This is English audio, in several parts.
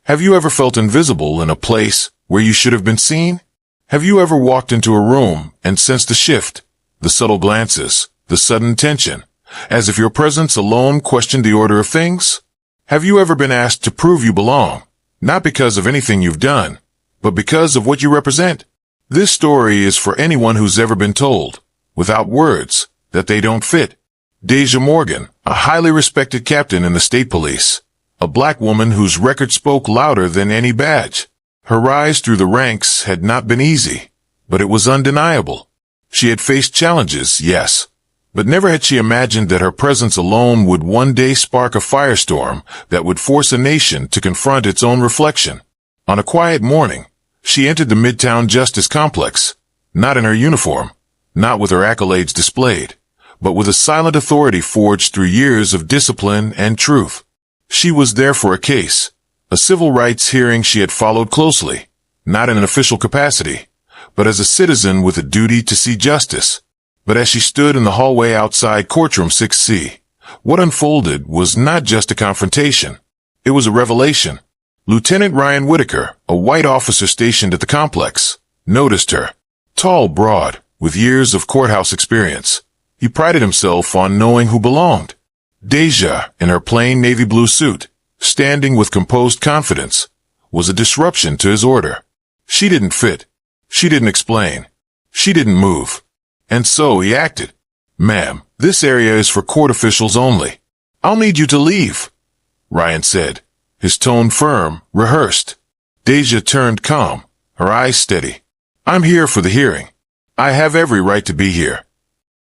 Have you ever felt invisible in a place where you should have been seen? Have you ever walked into a room and sensed the shift, the subtle glances, the sudden tension, as if your presence alone questioned the order of things? Have you ever been asked to prove you belong, not because of anything you've done, but because of what you represent? This story is for anyone who's ever been told, without words, that they don't fit. Deja Morgan, a highly respected captain in the state police, a black woman whose record spoke louder than any badge. Her rise through the ranks had not been easy, but it was undeniable. She had faced challenges, yes, but never had she imagined that her presence alone would one day spark a firestorm that would force a nation to confront its own reflection. On a quiet morning, she entered the Midtown Justice Complex, not in her uniform, not with her accolades displayed, but with a silent authority forged through years of discipline and truth. She was there for a case, a civil rights hearing she had followed closely, not in an official capacity, but as a citizen with a duty to see justice. But as she stood in the hallway outside Courtroom 6C, what unfolded was not just a confrontation. It was a revelation. Lieutenant Ryan Whitaker, a white officer stationed at the complex, noticed her. Tall, broad, with years of courthouse experience, he prided himself on knowing who belonged. Deja, in her plain navy blue suit, standing with composed confidence, was a disruption to his order. She didn't fit. She didn't explain. She didn't move. And so he acted. "Ma'am, this area is for court officials only. I'll need you to leave," Ryan said, his tone firm, rehearsed. Deja turned calm, her eyes steady. "I'm here for the hearing. I have every right to be here."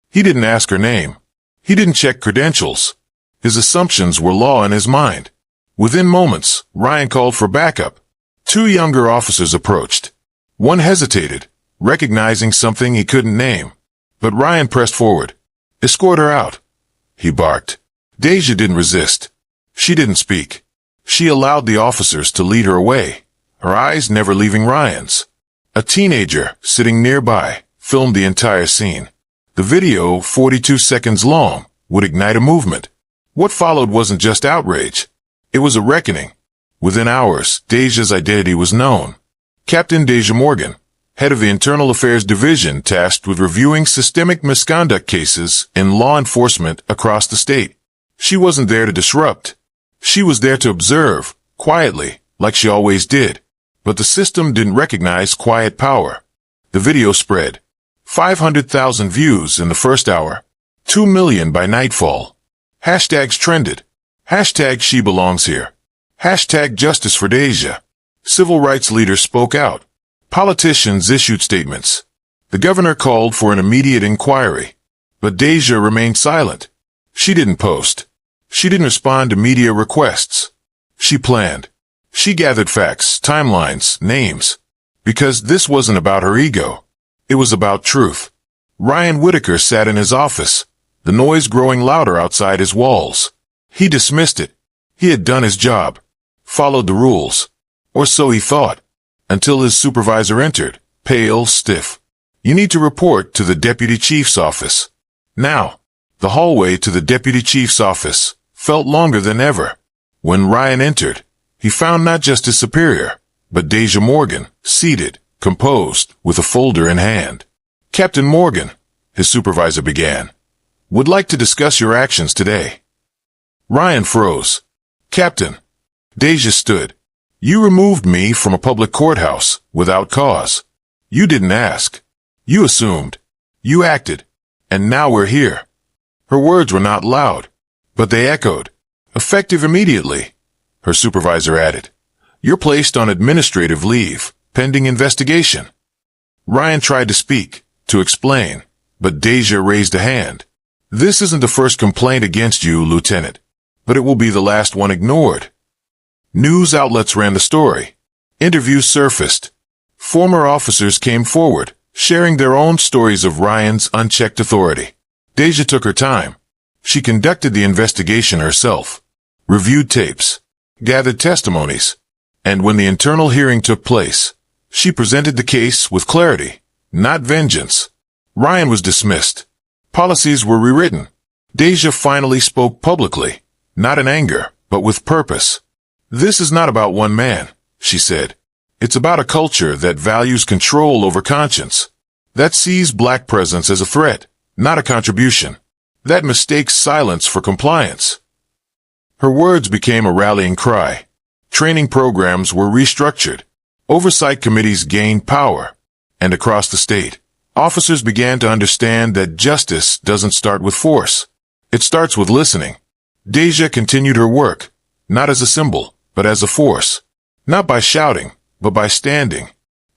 He didn't ask her name. He didn't check credentials. His assumptions were law in his mind. Within moments, Ryan called for backup. Two younger officers approached. One hesitated, recognizing something he couldn't name. But Ryan pressed forward. "Escort her out," he barked. Deja didn't resist. She didn't speak. She allowed the officers to lead her away, her eyes never leaving Ryan's. A teenager, sitting nearby, filmed the entire scene. The video, 42 seconds long, would ignite a movement. What followed wasn't just outrage. It was a reckoning. Within hours, Deja's identity was known. Captain Deja Morgan, head of the Internal Affairs Division tasked with reviewing systemic misconduct cases in law enforcement across the state. She wasn't there to disrupt. She was there to observe, quietly, like she always did. But the system didn't recognize quiet power. The video spread. 500,000 views in the first hour. 2 million by nightfall. Hashtags trended. Hashtag she belongs here. Hashtag justice for Deja. Civil rights leaders spoke out. Politicians issued statements. The governor called for an immediate inquiry. But Deja remained silent. She didn't post. She didn't respond to media requests. She planned. She gathered facts, timelines, names. Because this wasn't about her ego. It was about truth. Ryan Whitaker sat in his office, the noise growing louder outside his walls. He dismissed it. He had done his job. Followed the rules. Or so he thought. Until his supervisor entered, pale, stiff. "You need to report to the deputy chief's office." Now, the hallway to the deputy chief's office felt longer than ever. When Ryan entered, he found not just his superior, but Deja Morgan, seated, composed, with a folder in hand. "Captain Morgan," his supervisor began, "would like to discuss your actions today." Ryan froze. "Captain." Deja stood. "You removed me from a public courthouse without cause. You didn't ask. You assumed. You acted. And now we're here." Her words were not loud, but they echoed. "Effective immediately," her supervisor added. "You're placed on administrative leave, pending investigation." Ryan tried to speak, to explain, but Deja raised a hand. "This isn't the first complaint against you, Lieutenant, but it will be the last one ignored." News outlets ran the story. Interviews surfaced. Former officers came forward, sharing their own stories of Ryan's unchecked authority. Deja took her time. She conducted the investigation herself, reviewed tapes, gathered testimonies, and when the internal hearing took place, she presented the case with clarity, not vengeance. Ryan was dismissed. Policies were rewritten. Deja finally spoke publicly, not in anger, but with purpose. This is not about one man, she said. It's about a culture that values control over conscience, that sees black presence as a threat, not a contribution, that mistakes silence for compliance. Her words became a rallying cry. Training programs were restructured. Oversight committees gained power. And across the state, officers began to understand that justice doesn't start with force. It starts with listening. Deja continued her work, not as a symbol, but as a force. Not by shouting, but by standing.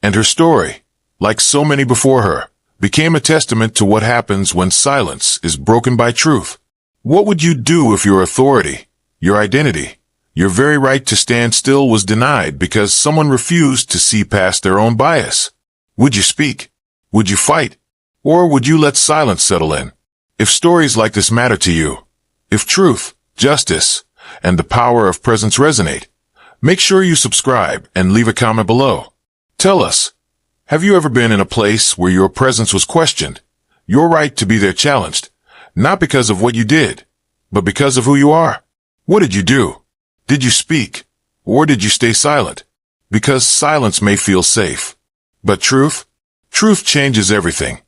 And her story, like so many before her, became a testament to what happens when silence is broken by truth. What would you do if your authority, your identity, your very right to stand still was denied because someone refused to see past their own bias? Would you speak? Would you fight? Or would you let silence settle in? If stories like this matter to you, if truth, justice, and the power of presence resonate, make sure you subscribe and leave a comment below. Tell us, have you ever been in a place where your presence was questioned, your right to be there challenged, not because of what you did, but because of who you are? What did you do? Did you speak? Or did you stay silent? Because silence may feel safe. But truth? Truth changes everything.